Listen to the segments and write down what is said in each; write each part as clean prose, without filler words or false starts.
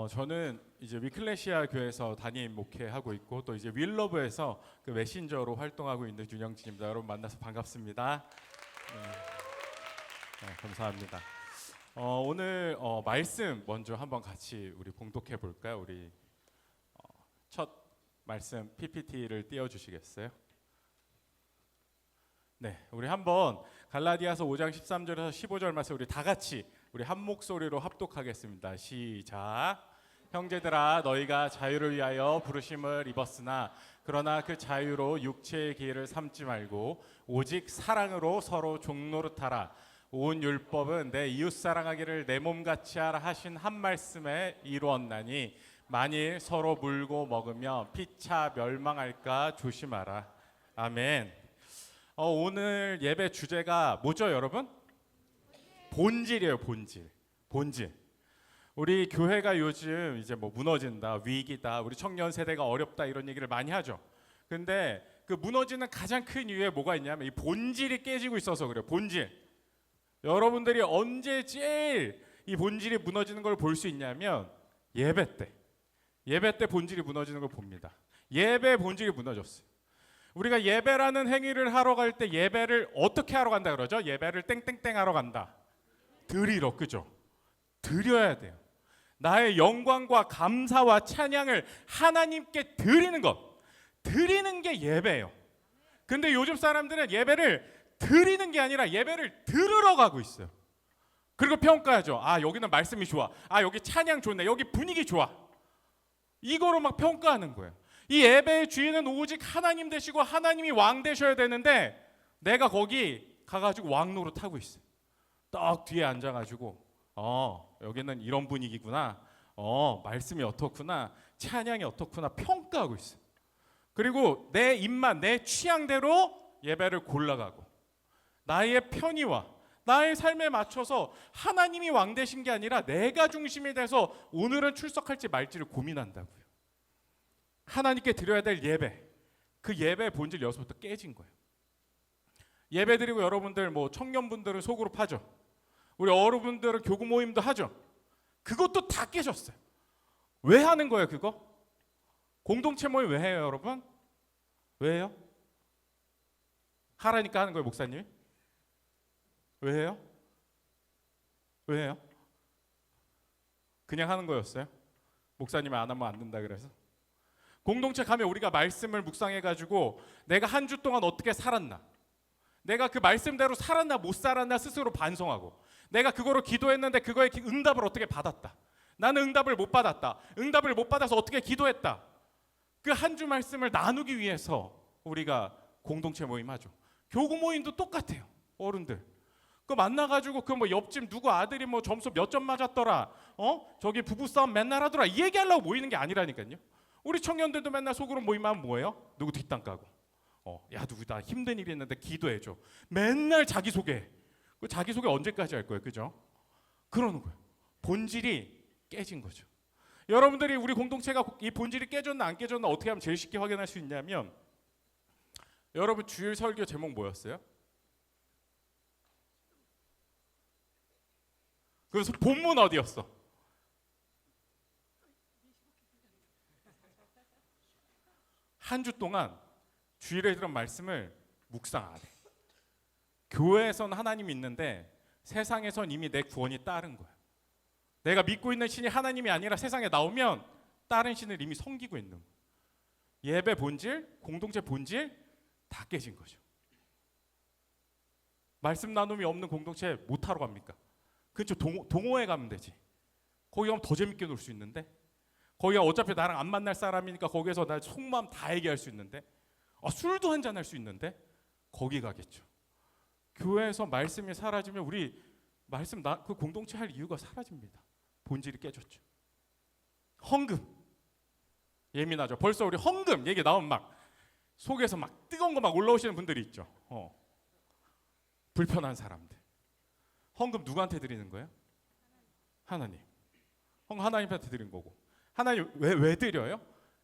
저는 이제 위클레시아 교회에서 담임 목회하고 있고 또 이제 윌러브에서 그 메신저로 활동하고 있는 윤영진입니다. 여러분 만나서 반갑습니다. 네, 감사합니다. 오늘 말씀 먼저 한번 같이 우리 봉독해 볼까요? 우리 첫 말씀 PPT를 띄워 주시겠어요? 네, 우리 한번 갈라디아서 5장 13절에서 15절 말씀 우리 다 같이 우리 한 목소리로 합독하겠습니다. 시작. 형제들아 너희가 자유를 위하여 부르심을 입었으나 그러나 그 자유로 육체의 기회를 삼지 말고 오직 사랑으로 서로 종노릇하라. 온 율법은 내 이웃 사랑하기를 내 몸같이 하라 하신 한 말씀에 이루었나니 만일 서로 물고 먹으며 피차 멸망할까 조심하라. 아멘. 오늘 예배 주제가 뭐죠, 여러분? 본질이에요, 본질. 우리 교회가 요즘 이제 뭐 무너진다, 위기다, 우리 청년 세대가 어렵다 이런 얘기를 많이 하죠. 근데 그 무너지는 가장 큰 이유에 뭐가 있냐면 이 본질이 깨지고 있어서 그래요. 본질. 여러분들이 언제 제일 이 본질이 무너지는 걸 볼 수 있냐면 예배 때 본질이 무너지는 걸 봅니다. 예배 본질이 무너졌어요. 우리가 예배라는 행위를 하러 갈 때 예배를 어떻게 하러 간다 그러죠? 예배를 땡땡땡 하러 간다. 드리러, 그죠? 드려야 돼요. 나의 영광과 감사와 찬양을 하나님께 드리는 것. 드리는 게 예배예요. 근데 요즘 사람들은 예배를 드리는 게 아니라 예배를 들으러 가고 있어요. 그리고 평가하죠. 아, 여기는 말씀이 좋아. 아, 여기 찬양 좋네. 여기 분위기 좋아. 이거로 막 평가하는 거예요. 이 예배의 주인은 오직 하나님 되시고 하나님이 왕 되셔야 되는데 내가 거기 가가지고 왕 노릇하고 있어요. 딱 뒤에 앉아가지고 여기는 이런 분위기구나. 말씀이 어떻구나. 찬양이 어떻구나. 평가하고 있어요. 그리고 내 입맛, 내 취향대로 예배를 골라가고 나의 편의와 나의 삶에 맞춰서 하나님이 왕 되신 게 아니라 내가 중심이 돼서 오늘은 출석할지 말지를 고민한다고요. 하나님께 드려야 될 예배, 그 예배의 본질 여기서부터 깨진 거예요. 예배 드리고 여러분들 뭐 청년분들은 소그룹 하죠. 우리 어른분들은 교구 모임도 하죠. 그것도 다 깨졌어요. 왜 하는 거예요, 그거? 공동체 모임 왜 해요, 여러분? 왜 해요? 하라니까 하는 거예요, 목사님이? 왜 해요? 왜 해요? 그냥 하는 거였어요? 목사님이 안 하면 안 된다 그래서? 공동체 가면 우리가 말씀을 묵상해가지고 내가 한 주 동안 어떻게 살았나, 내가 그 말씀대로 살았나 못 살았나 스스로 반성하고, 내가 그거로 기도했는데 그거에 응답을 어떻게 받았다, 나는 응답을 못 받았다, 응답을 못 받아서 어떻게 기도했다, 그 한 주 말씀을 나누기 위해서 우리가 공동체 모임 하죠. 교구 모임도 똑같아요. 어른들 그 만나가지고 그 뭐 옆집 누구 아들이 뭐 점수 몇 점 맞았더라, 저기 부부싸움 맨날 하더라, 이 얘기하려고 모이는 게 아니라니까요. 우리 청년들도 맨날 속으로 모이면 뭐예요? 누구 뒷담 까고, 야 누구 다 힘든 일이 있는데 기도해줘. 맨날 자기소개. 그 자기소개 언제까지 할 거예요, 그죠? 그러는 거예요. 본질이 깨진 거죠. 여러분들이 우리 공동체가 이 본질이 깨졌나 안 깨졌나 어떻게 하면 제일 쉽게 확인할 수 있냐면, 여러분 주일 설교 제목 뭐였어요? 그래서 본문 어디였어? 한 주 동안 주일에 들은 말씀을 묵상 안 해. 교회에서는 하나님이 있는데 세상에선 이미 내 구원이 따른 거야. 내가 믿고 있는 신이 하나님이 아니라 세상에 나오면 다른 신을 이미 섬기고 있는 거야. 예배 본질, 공동체 본질 다 깨진 거죠. 말씀 나눔이 없는 공동체 못 하러 갑니까? 그렇죠. 동호회 가면 되지. 거기 가면 더 재밌게 놀 수 있는데, 거기가 어차피 나랑 안 만날 사람이니까 거기에서 나 속마음 다 얘기할 수 있는데, 술도 한잔 할 수 있는데 거기 가겠죠. 교회에서 말씀이 사라지면 우리 말씀 그 공동체 할 이유가 사라집니다. 본질이 깨졌죠. 헌금 예민하죠. 벌써 우리 헌금 얘기 나오면 막 속에서 막 뜨거운 거 막 올라오시는 분들이 있죠. 불편한 사람들. 헌금 누구한테 드리는 거예요? 하나님. 헌금 하나님한테 드린 거고. 하나님 왜 드려요?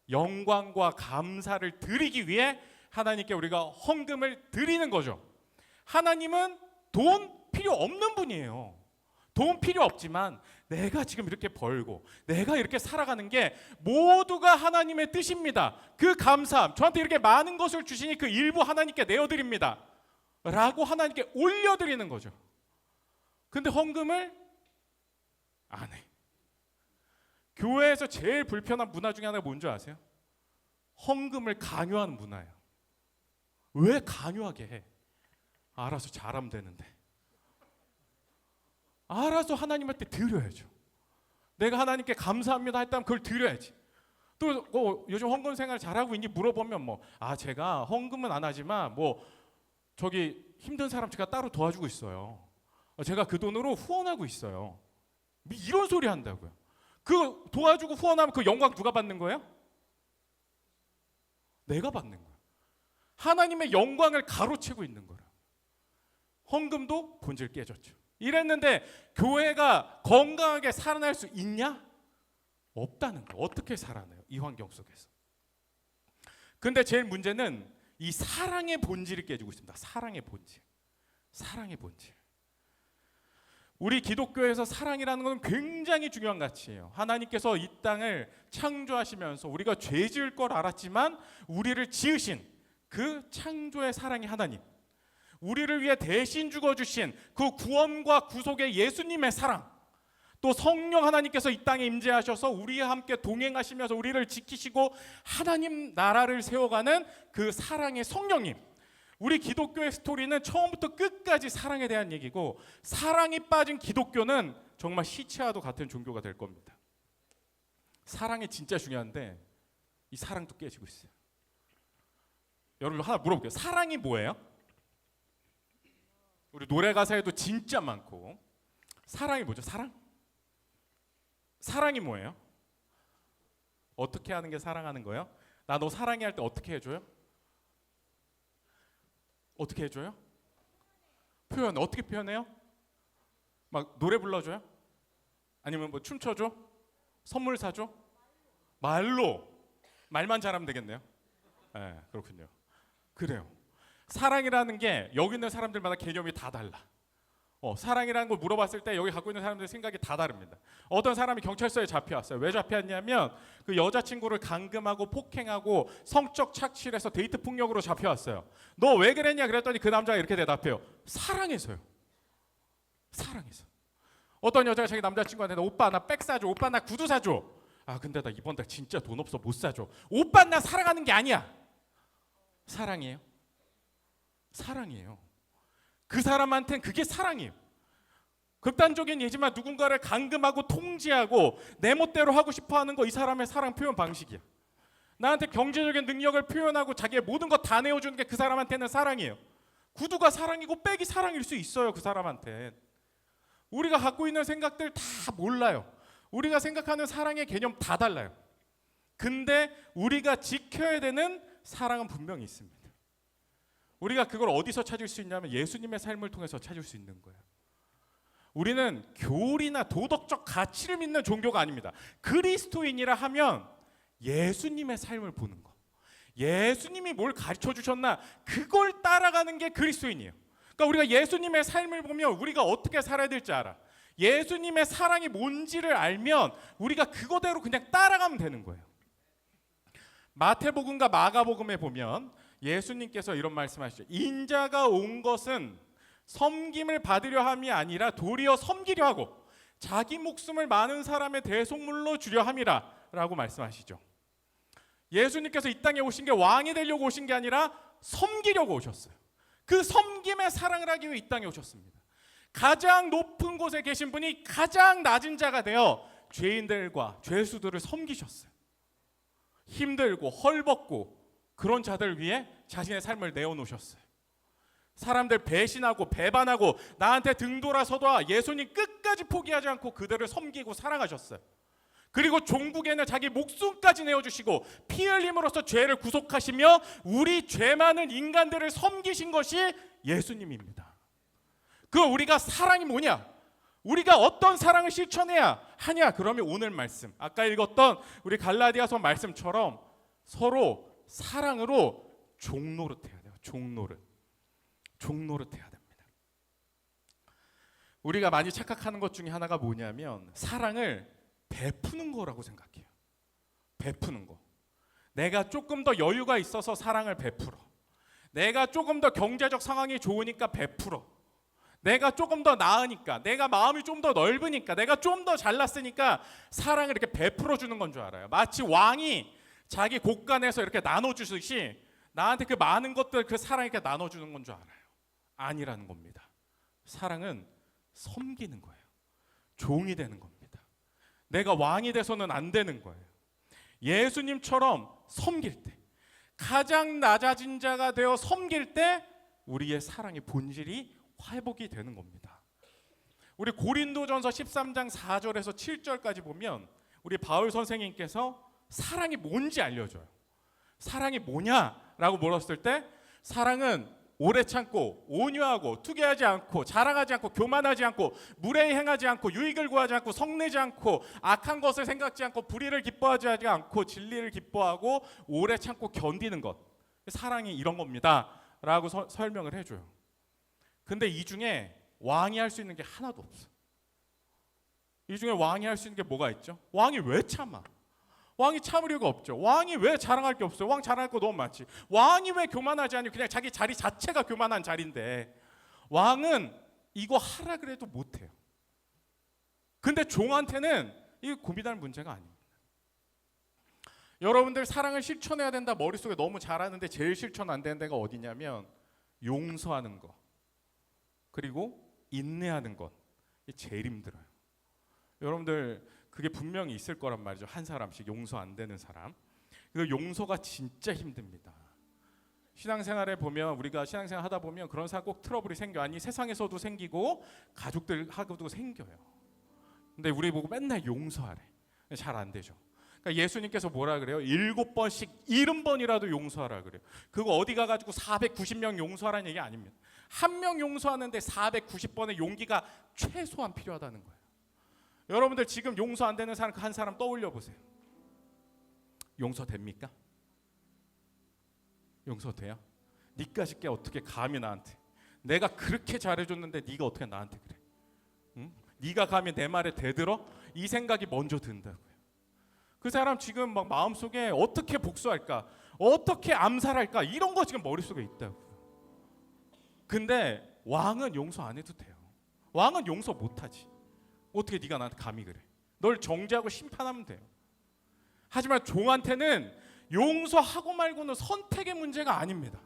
영광과 감사를 드리기 위해 하나님께 우리가 헌금을 드리는 거죠. 하나님은 돈 필요 없는 분이에요. 돈 필요 없지만 내가 지금 이렇게 벌고 내가 이렇게 살아가는 게 모두가 하나님의 뜻입니다. 그 감사함, 저한테 이렇게 많은 것을 주시니 그 일부 하나님께 내어드립니다 라고 하나님께 올려드리는 거죠. 근데 헌금을 안 해. 교회에서 제일 불편한 문화 중에 하나가 뭔지 아세요? 헌금을 강요하는 문화예요. 왜 강요하게 해? 알아서 잘하면 되는데. 알아서 하나님한테 드려야죠. 내가 하나님께 감사합니다 했다면 그걸 드려야지. 또 요즘 헌금 생활 잘하고 있니 물어보면 제가 헌금은 안 하지만 저기 힘든 사람 제가 따로 도와주고 있어요. 제가 그 돈으로 후원하고 있어요. 이런 소리 한다고요. 그 도와주고 후원하면 그 영광 누가 받는 거예요? 내가 받는 거예요. 하나님의 영광을 가로채고 있는 거예요. 헌금도 본질 깨졌죠. 이랬는데 교회가 건강하게 살아날 수 있냐? 없다는 거예요. 어떻게 살아나요? 이 환경 속에서. 근데 제일 문제는 이 사랑의 본질이 깨지고 있습니다. 사랑의 본질. 사랑의 본질. 우리 기독교에서 사랑이라는 것은 굉장히 중요한 가치예요. 하나님께서 이 땅을 창조하시면서 우리가 죄 지을 걸 알았지만 우리를 지으신 그 창조의 사랑의 하나님, 우리를 위해 대신 죽어주신 그 구원과 구속의 예수님의 사랑, 또 성령 하나님께서 이 땅에 임재하셔서 우리와 함께 동행하시면서 우리를 지키시고 하나님 나라를 세워가는 그 사랑의 성령님. 우리 기독교의 스토리는 처음부터 끝까지 사랑에 대한 얘기고, 사랑이 빠진 기독교는 정말 시체와도 같은 종교가 될 겁니다. 사랑이 진짜 중요한데 이 사랑도 깨지고 있어요. 여러분 하나 물어볼게요. 사랑이 뭐예요? 우리 노래 가사에도 진짜 많고. 사랑이 뭐죠? 사랑? 사랑이 뭐예요? 어떻게 하는 게 사랑하는 거예요? 나 너 사랑해 할 때 어떻게 해줘요? 어떻게 해줘요? 표현 어떻게 표현해요? 막 노래 불러줘요? 아니면 춤춰줘? 선물 사줘? 말로. 말만 잘하면 되겠네요. 네, 그렇군요. 그래요. 사랑이라는 게 여기 있는 사람들마다 개념이 다 달라. 사랑이라는 걸 물어봤을 때 여기 갖고 있는 사람들의 생각이 다 다릅니다. 어떤 사람이 경찰서에 잡혀왔어요. 왜 잡혀왔냐면 그 여자친구를 감금하고 폭행하고 성적 착취해서 데이트 폭력으로 잡혀왔어요. 너 왜 그랬냐 그랬더니 그 남자가 이렇게 대답해요. 사랑해서요. 사랑해서. 어떤 여자가 자기 남자친구한테 오빠 나 백 사줘. 오빠 나 구두 사줘. 근데 나 이번 달 진짜 돈 없어 못 사줘. 오빠 나 사랑하는 게 아니야. 사랑이에요. 사랑이에요. 그 사람한테는 그게 사랑이에요. 극단적인 예지만 누군가를 감금하고 통제하고 내 멋대로 하고 싶어하는 거 이 사람의 사랑 표현 방식이야. 나한테 경제적인 능력을 표현하고 자기의 모든 거 다 내어주는 게 그 사람한테는 사랑이에요. 구두가 사랑이고 백이 사랑일 수 있어요. 그 사람한테. 우리가 갖고 있는 생각들 다 몰라요. 우리가 생각하는 사랑의 개념 다 달라요. 근데 우리가 지켜야 되는 사랑은 분명히 있습니다. 우리가 그걸 어디서 찾을 수 있냐면 예수님의 삶을 통해서 찾을 수 있는 거예요. 우리는 교리나 도덕적 가치를 믿는 종교가 아닙니다. 그리스도인이라 하면 예수님의 삶을 보는 거. 예수님이 뭘 가르쳐 주셨나 그걸 따라가는 게 그리스도인이에요. 그러니까 우리가 예수님의 삶을 보면 우리가 어떻게 살아야 될지 알아. 예수님의 사랑이 뭔지를 알면 우리가 그거대로 그냥 따라가면 되는 거예요. 마태복음과 마가복음에 보면 예수님께서 이런 말씀하시죠. 인자가 온 것은 섬김을 받으려 함이 아니라 도리어 섬기려 하고 자기 목숨을 많은 사람의 대속물로 주려 함이라 라고 말씀하시죠. 예수님께서 이 땅에 오신 게 왕이 되려고 오신 게 아니라 섬기려고 오셨어요. 그 섬김의 사랑을 하기 위해 이 땅에 오셨습니다. 가장 높은 곳에 계신 분이 가장 낮은 자가 되어 죄인들과 죄수들을 섬기셨어요. 힘들고 헐벗고 그런 자들 위해 자신의 삶을 내어놓으셨어요. 사람들 배신하고 배반하고 나한테 등 돌아서도 예수님 끝까지 포기하지 않고 그들을 섬기고 사랑하셨어요. 그리고 종국에는 자기 목숨까지 내어주시고 피 흘림으로써 죄를 구속하시며 우리 죄 많은 인간들을 섬기신 것이 예수님입니다. 그 우리가 사랑이 뭐냐? 우리가 어떤 사랑을 실천해야 하냐? 그러면 오늘 말씀, 아까 읽었던 우리 갈라디아서 말씀처럼 서로 사랑으로 종노릇해야 돼요. 종노릇 해야 됩니다. 우리가 많이 착각하는 것 중에 하나가 뭐냐면 사랑을 베푸는 거라고 생각해요. 베푸는 거. 내가 조금 더 여유가 있어서 사랑을 베풀어. 내가 조금 더 경제적 상황이 좋으니까 베풀어. 내가 조금 더 나으니까, 내가 마음이 좀 더 넓으니까, 내가 좀 더 잘났으니까 사랑을 이렇게 베풀어 주는 건 줄 알아요. 마치 왕이 자기 곳간에서 이렇게 나눠주듯이 나한테 그 많은 것들, 그 사랑 이렇게 나눠주는 건 줄 알아요. 아니라는 겁니다. 사랑은 섬기는 거예요. 종이 되는 겁니다. 내가 왕이 돼서는 안 되는 거예요. 예수님처럼 섬길 때, 가장 낮아진 자가 되어 섬길 때 우리의 사랑의 본질이 회복이 되는 겁니다. 우리 고린도전서 13장 4절에서 7절까지 보면 우리 바울 선생님께서 사랑이 뭔지 알려줘요. 사랑이 뭐냐라고 물었을 때 사랑은 오래 참고 온유하고 투기하지 않고 자랑하지 않고 교만하지 않고 무례히 행하지 않고 유익을 구하지 않고 성내지 않고 악한 것을 생각지 않고 불의를 기뻐하지 않고 진리를 기뻐하고 오래 참고 견디는 것, 사랑이 이런 겁니다 라고 설명을 해줘요. 근데 이 중에 왕이 할 수 있는 게 하나도 없어. 이 중에 왕이 할 수 있는 게 뭐가 있죠? 왕이 왜 참아? 왕이 참을 이유가 없죠. 왕이 왜 자랑할 게 없어요? 왕 자랑할 거 너무 많지. 왕이 왜 교만하지 않니? 그냥 자기 자리 자체가 교만한 자리인데 왕은 이거 하라 그래도 못해요. 근데 종한테는 이게 고민할 문제가 아닙니다. 여러분들 사랑을 실천해야 된다 머릿속에 너무 잘하는데 제일 실천 안 되는 데가 어디냐면 용서하는 거 그리고 인내하는 것, 이게 제일 힘들어요. 여러분들 그게 분명히 있을 거란 말이죠. 한 사람씩 용서 안 되는 사람. 그 용서가 진짜 힘듭니다. 신앙생활에 보면 우리가 신앙생활 하다 보면 그런 사람 꼭 트러블이 생겨. 아니 세상에서도 생기고 가족들하고도 생겨요. 근데 우리 보고 맨날 용서하래. 잘 안 되죠. 그러니까 예수님께서 뭐라 그래요? 7번씩 70번이라도 용서하라 그래요. 그거 어디 가가지고 490명 용서하라는 얘기 아닙니다. 한 명 용서하는데 490번의 용기가 최소한 필요하다는 거예요. 여러분들 지금 용서 안 되는 사람 한 사람 떠올려 보세요. 용서됩니까? 용서돼요? 니까짓 게 어떻게 감히 나한테, 내가 그렇게 잘해줬는데 네가 어떻게 나한테 그래? 응? 네가 감히 내 말에 대들어? 이 생각이 먼저 든다고요. 그 사람 지금 막 마음속에 어떻게 복수할까, 어떻게 암살할까 이런 거 지금 머릿속에 있다고요. 근데 왕은 용서 안 해도 돼요. 왕은 용서 못하지. 어떻게 네가 나한테 감히 그래? 널 정죄하고 심판하면 돼요. 하지만 종한테는 용서하고 말고는 선택의 문제가 아닙니다.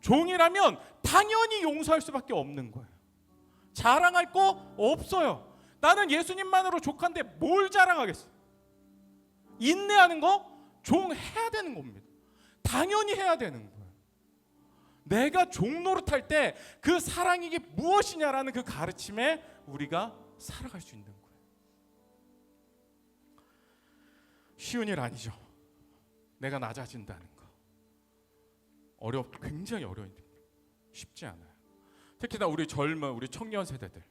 종이라면 당연히 용서할 수밖에 없는 거예요. 자랑할 거 없어요. 나는 예수님만으로 족한데 뭘 자랑하겠어? 인내하는 거 종 해야 되는 겁니다. 당연히 해야 되는 거예요. 내가 종 노릇할 때 그 사랑이 게 무엇이냐라는 그 가르침에 우리가 살아갈 수 있는 거예요. 쉬운 일 아니죠. 내가 낮아진다는 거 굉장히 어려운 일입니다. 쉽지 않아요. 특히나 우리 젊은 우리 청년 세대들,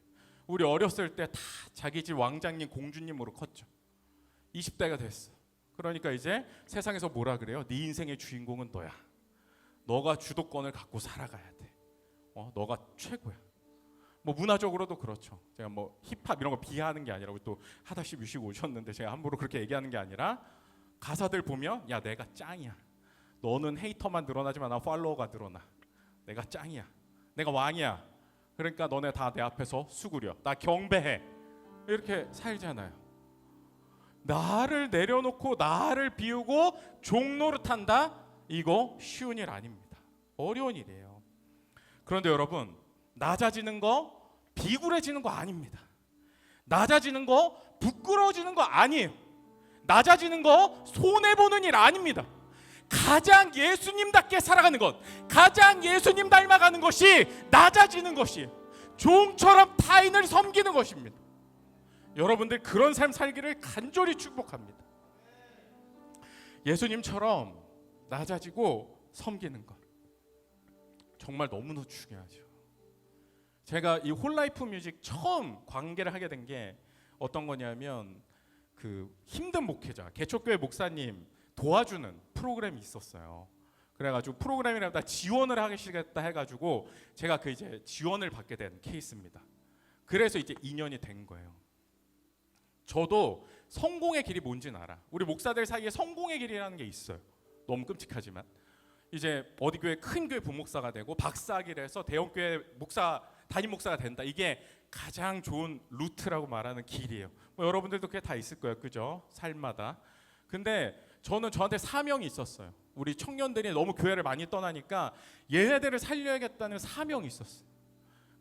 우리 어렸을 때 다 자기 집 왕장님 공주님으로 컸죠. 20대가 됐어. 그러니까 이제 세상에서 뭐라 그래요? 네 인생의 주인공은 너야. 너가 주도권을 갖고 살아가야 돼. 너가 최고야. 뭐 문화적으로도 그렇죠. 제가 뭐 힙합 이런 거 비하하는 게 아니라, 또 하다시 뮤직 오셨는데 제가 함부로 그렇게 얘기하는 게 아니라, 가사들 보면 야 내가 짱이야. 너는 헤이터만 늘어나지만 나 팔로워가 늘어나. 내가 짱이야. 내가 왕이야. 그러니까 너네 다 내 앞에서 수구려. 나 경배해. 이렇게 살잖아요. 나를 내려놓고 나를 비우고 종노릇한다? 이거 쉬운 일 아닙니다. 어려운 일이에요. 그런데 여러분, 낮아지는 거 비굴해지는 거 아닙니다. 낮아지는 거 부끄러워지는 거 아니에요. 낮아지는 거 손해보는 일 아닙니다. 가장 예수님답게 살아가는 것, 가장 예수님 닮아가는 것이 낮아지는 것이에요. 종처럼 타인을 섬기는 것입니다. 여러분들 그런 삶 살기를 간절히 축복합니다. 예수님처럼 낮아지고 섬기는 것 정말 너무너무 중요하죠. 제가 이 홀라이프 뮤직 처음 관계를 하게 된 게 어떤 거냐면, 그 힘든 목회자, 개척교회 목사님 도와주는 프로그램이 있었어요. 그래가지고 프로그램이라다 지원을 하시겠다 해가지고 제가 그 이제 지원을 받게 된 케이스입니다. 그래서 이제 2년이 된 거예요. 저도 성공의 길이 뭔지는 알아. 우리 목사들 사이에 성공의 길이라는 게 있어요. 너무 끔찍하지만 이제 어디 교회 큰 교회 부목사가 되고 박사학위를 해서 대형 교회 목사 담임 목사가 된다. 이게 가장 좋은 루트라고 말하는 길이에요. 뭐 여러분들도 그게 다 있을 거예요, 그죠? 삶마다. 근데 저한테 사명이 있었어요. 우리 청년들이 너무 교회를 많이 떠나니까 얘네들을 살려야겠다는 사명이 있었어요.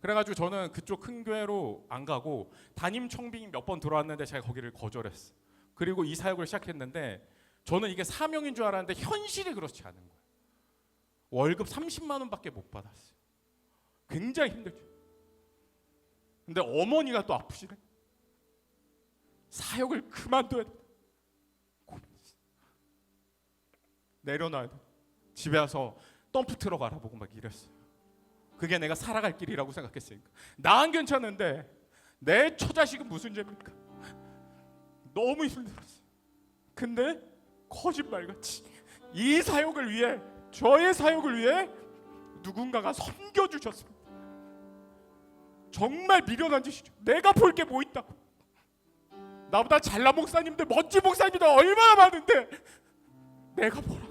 그래가지고 저는 그쪽 큰 교회로 안 가고 담임 청빙이 몇 번 들어왔는데 제가 거기를 거절했어요. 그리고 이 사역을 시작했는데 저는 이게 사명인 줄 알았는데 현실이 그렇지 않은 거예요. 월급 30만 원밖에 못 받았어요. 굉장히 힘들죠. 근데 어머니가 또 아프시네. 사역을 그만둬야 돼. 내려놔야 돼. 집에 와서 덤프 트럭 알아보고 막 이랬어요. 그게 내가 살아갈 길이라고 생각했으니까. 난 괜찮은데 내 처자식은 무슨 죄입니까? 너무 힘들었어요. 근데 거짓말같이 이 사역을 위해, 저의 사역을 위해 누군가가 섬겨주셨습니다. 정말 미련한 짓이죠. 내가 볼 게 뭐 있다고. 나보다 잘난 목사님들, 멋진 목사님들 얼마나 많은데 내가 뭐라고.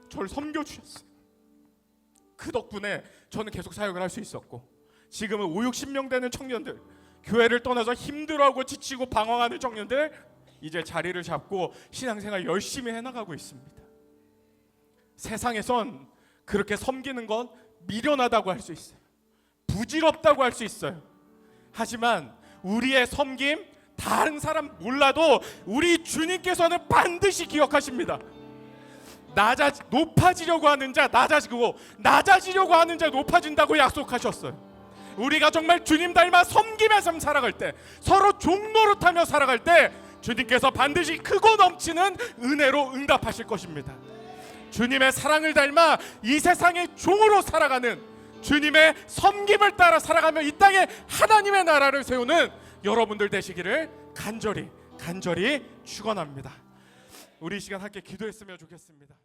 저를 섬겨주셨어요. 그 덕분에 저는 계속 사역을 할 수 있었고, 지금은 5, 60명 되는 청년들, 교회를 떠나서 힘들어하고 지치고 방황하는 청년들 이제 자리를 잡고 신앙생활 열심히 해나가고 있습니다. 세상에선 그렇게 섬기는 건 미련하다고 할 수 있어요. 부질없다고 할 수 있어요. 하지만 우리의 섬김 다른 사람 몰라도 우리 주님께서는 반드시 기억하십니다. 높아지려고 하는 자 낮아지고, 낮아지려고 하는 자 높아진다고 약속하셨어요. 우리가 정말 주님 닮아 섬김의 삶 살아갈 때, 서로 종노릇하며 살아갈 때 주님께서 반드시 크고 넘치는 은혜로 응답하실 것입니다. 주님의 사랑을 닮아 이 세상의 종으로 살아가는, 주님의 섬김을 따라 살아가며 이 땅에 하나님의 나라를 세우는 여러분들 되시기를 간절히 축원합니다. 우리 이 시간 함께 기도했으면 좋겠습니다.